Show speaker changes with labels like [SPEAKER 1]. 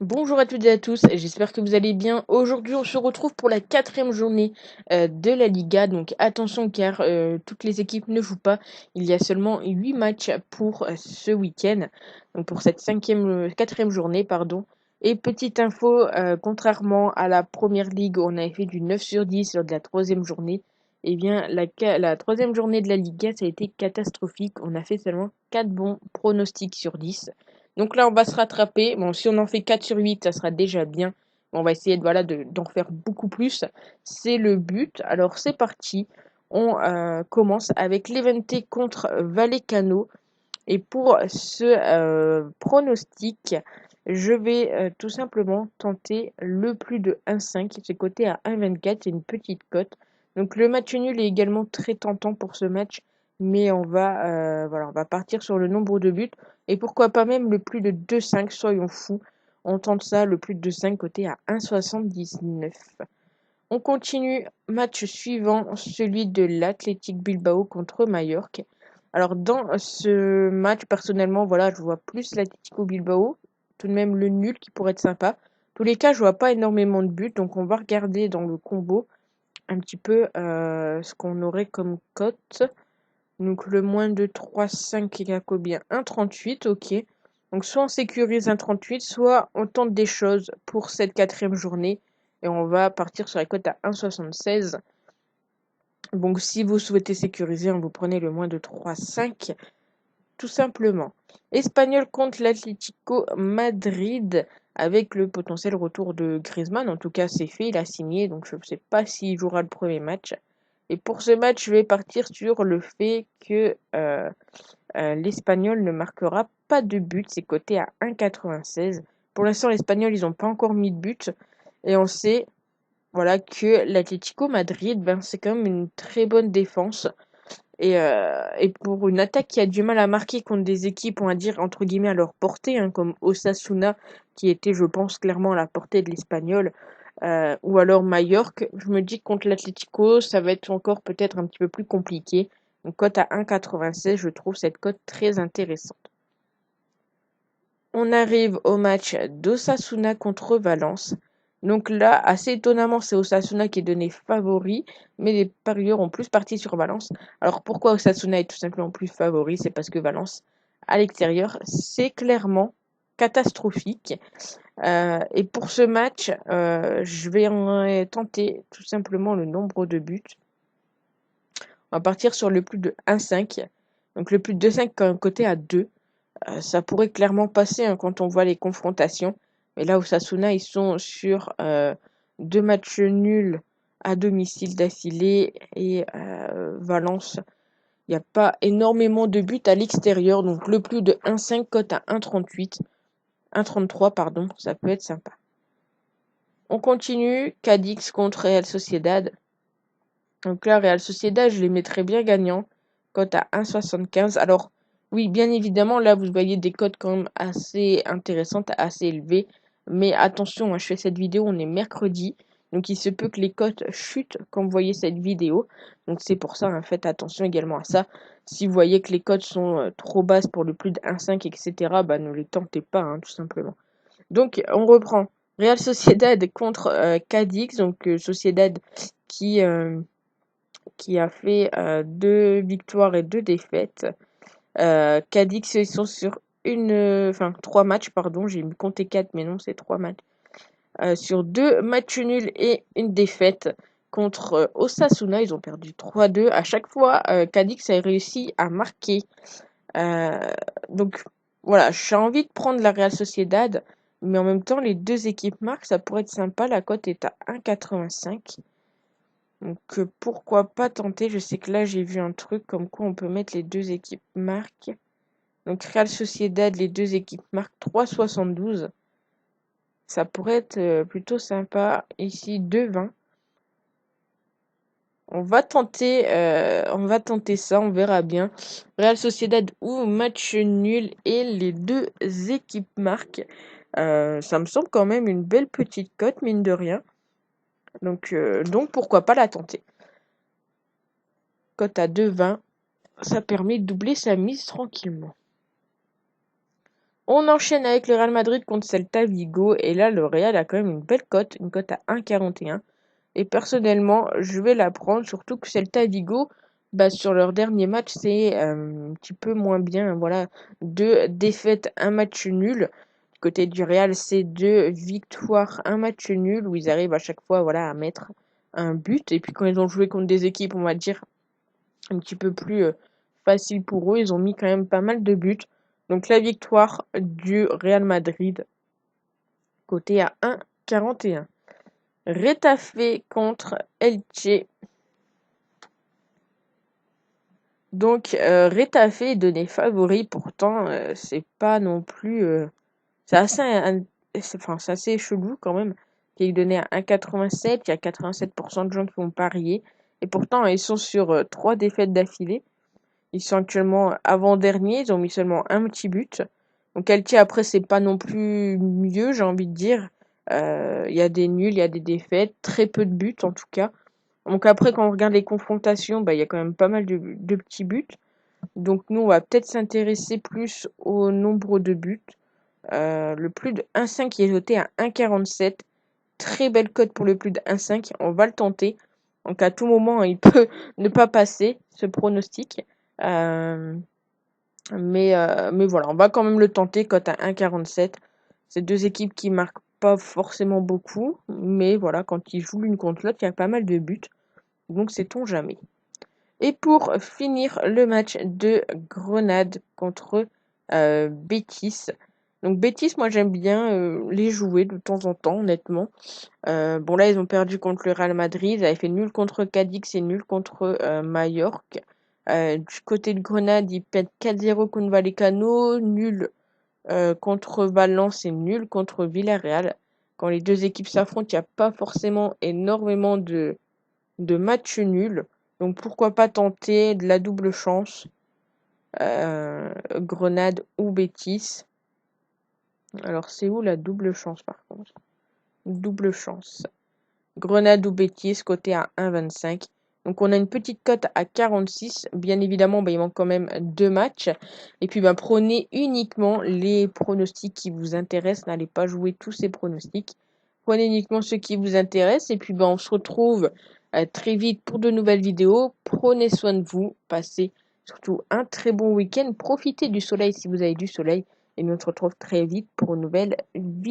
[SPEAKER 1] Bonjour à toutes et à tous, j'espère que vous allez bien. Aujourd'hui, on se retrouve pour la quatrième journée de la Liga. Donc attention car toutes les équipes ne jouent pas. Il y a seulement 8 matchs pour ce week-end. Donc pour cette quatrième journée, pardon. Et petite info, contrairement à la première ligue où on avait fait du 9 sur 10 lors de la troisième journée, eh bien la troisième journée de la Liga, ça a été catastrophique. On a fait seulement 4 bons pronostics sur 10. Donc là, on va se rattraper. Bon, si on en fait 4 sur 8, ça sera déjà bien. On va essayer d'en faire beaucoup plus. C'est le but. Alors, c'est parti. On commence avec l'Eventé contre Vallecano. Et pour ce pronostic, je vais tout simplement tenter le plus de 1,5. C'est coté à 1,24. C'est une petite cote. Donc le match nul est également très tentant pour ce match. Mais on va partir sur le nombre de buts. Et pourquoi pas même le plus de 2,5. Soyons fous. On tente ça, le plus de 2,5 coté à 1,79. On continue, match suivant, celui de l'Athletic Bilbao contre Mallorca. Alors dans ce match, personnellement, voilà, je vois plus l'Atlético Bilbao, tout de même le nul qui pourrait être sympa. En tous les cas, je vois pas énormément de buts, donc on va regarder dans le combo un petit peu ce qu'on aurait comme cote. Donc le moins de 3,5 il y a combien 1,38, ok. Donc soit on sécurise 1,38, soit on tente des choses pour cette quatrième journée. Et on va partir sur la cote à 1,76. Donc si vous souhaitez sécuriser, vous prenez le moins de 3,5 tout simplement. Espagnol contre l'Atlético Madrid avec le potentiel retour de Griezmann. En tout cas, c'est fait, il a signé, donc je ne sais pas s'il jouera le premier match. Et pour ce match, je vais partir sur le fait que l'Espagnol ne marquera pas de but. C'est coté à 1,96. Pour l'instant, l'Espagnol, ils n'ont pas encore mis de but. Et on sait voilà, que l'Atlético Madrid, c'est quand même une très bonne défense. Et pour une attaque qui a du mal à marquer contre des équipes, on va dire, entre guillemets, à leur portée, hein, comme Osasuna, qui était, je pense, clairement à la portée de l'Espagnol, ou alors Mallorca, je me dis que contre l'Atlético, ça va être encore peut-être un petit peu plus compliqué. Donc, cote à 1,96, je trouve cette cote très intéressante. On arrive au match d'Osasuna contre Valence. Donc là, assez étonnamment, c'est Osasuna qui est donné favori, mais les parieurs ont plus parti sur Valence. Alors pourquoi Osasuna est tout simplement plus favori? C'est parce que Valence, à l'extérieur, c'est clairement catastrophique. Et pour ce match, je vais tenter tout simplement le nombre de buts. On va partir sur le plus de 1,5. Donc le plus de 2,5 côté à 2. Ça pourrait clairement passer hein, quand on voit les confrontations. Mais là, Osasuna, ils sont sur 2 matchs nuls à domicile d'affilée. Et Valence, il n'y a pas énormément de buts à l'extérieur. Donc le plus de 1,5 cote à 1,38. 1,33, pardon, ça peut être sympa. On continue. Cadix contre Real Sociedad. Donc là, Real Sociedad, je les mettrais bien gagnants. Cote à 1,75. Alors, oui, bien évidemment, là, vous voyez des cotes quand même assez intéressantes, assez élevées. Mais attention, hein, je fais cette vidéo, on est mercredi. Donc, il se peut que les cotes chutent quand vous voyez cette vidéo. Donc, c'est pour ça, hein, faites attention également à ça. Si vous voyez que les cotes sont trop basses pour le plus de 1,5, etc., bah, ne les tentez pas, hein, tout simplement. Donc, on reprend. Real Sociedad contre Cadix. Donc, Sociedad qui... qui a fait 2 victoires et 2 défaites. Cadix, ils sont sur enfin 3 matchs, pardon, j'ai compté 4, mais non, c'est 3 matchs. Sur 2 matchs nuls et une défaite contre Osasuna, ils ont perdu 3-2. À chaque fois, Cadix a réussi à marquer. Donc voilà, j'ai envie de prendre la Real Sociedad, mais en même temps, les deux équipes marquent, ça pourrait être sympa. La cote est à 1,85. Donc pourquoi pas tenter. Je sais que là j'ai vu un truc comme quoi on peut mettre les deux équipes marques. Donc Real Sociedad, les deux équipes marquent 3,72. Ça pourrait être plutôt sympa. Ici 2,20. On va tenter ça, on verra bien. Real Sociedad ou match nul et les deux équipes marquent. Ça me semble quand même une belle petite cote, mine de rien. Donc pourquoi pas la tenter. Cote à 2,20. Ça permet de doubler sa mise tranquillement. On enchaîne avec le Real Madrid contre Celta Vigo. Et là, le Real a quand même une belle cote, une cote à 1,41. Et personnellement, je vais la prendre, surtout que Celta Vigo, bah, sur leur dernier match, c'est un petit peu moins bien. Voilà, 2 défaites, un match nul. Du côté du Real, c'est 2 victoires, un match nul, où ils arrivent à chaque fois, voilà, à mettre un but. Et puis quand ils ont joué contre des équipes, on va dire, un petit peu plus faciles pour eux, ils ont mis quand même pas mal de buts. Donc la victoire du Real Madrid, côté à 1,41. Retafe contre Elche. Donc Retafe est donné favori, pourtant c'est pas non plus c'est assez c'est assez chelou quand même qui est donné à 1,87. Il y a 87% de gens qui vont parier et pourtant ils sont sur 3 défaites d'affilée. Ils sont actuellement avant-dernier, ils ont mis seulement un petit but. Donc Elche après c'est pas non plus mieux, j'ai envie de dire. Il y a des nuls, il y a des défaites, très peu de buts en tout cas. Donc après, quand on regarde les confrontations, bah, il y a quand même pas mal de petits buts. Donc nous, on va peut-être s'intéresser plus au nombre de buts. Le plus de 1,5 qui est noté à 1,47. Très belle cote pour le plus de 1,5. On va le tenter. Donc à tout moment, il peut ne pas passer ce pronostic. Euh, mais voilà, on va quand même le tenter. Cote à 1,47. C'est 2 équipes qui marquent pas forcément beaucoup. Mais voilà, quand ils jouent l'une contre l'autre, il y a pas mal de buts. Donc sait-on jamais. Et pour finir le match de Grenade contre Betis. Donc Betis, moi j'aime bien les jouer de temps en temps, honnêtement. Bon là, ils ont perdu contre le Real Madrid, ils avaient fait nul contre Cadix et nul contre Majorque. Du côté de Grenade, ils perdent 4-0 contre Vallecano, nul contre Valence et nul contre Villarreal. Quand les 2 équipes s'affrontent, il n'y a pas forcément énormément de matchs nuls. Donc pourquoi pas tenter de la double chance, Grenade ou Betis. Alors c'est où la double chance par contre? Double chance. Grenade ou Betis, côté à 1,25. Donc on a une petite cote à 46. Bien évidemment, bah, il manque quand même 2 matchs. Et puis bah, prenez uniquement les pronostics qui vous intéressent. N'allez pas jouer tous ces pronostics. Prenez uniquement ceux qui vous intéressent. Et puis bah, on se retrouve très vite pour de nouvelles vidéos. Prenez soin de vous. Passez surtout un très bon week-end. Profitez du soleil si vous avez du soleil. Et nous on se retrouve très vite pour une nouvelle vidéo.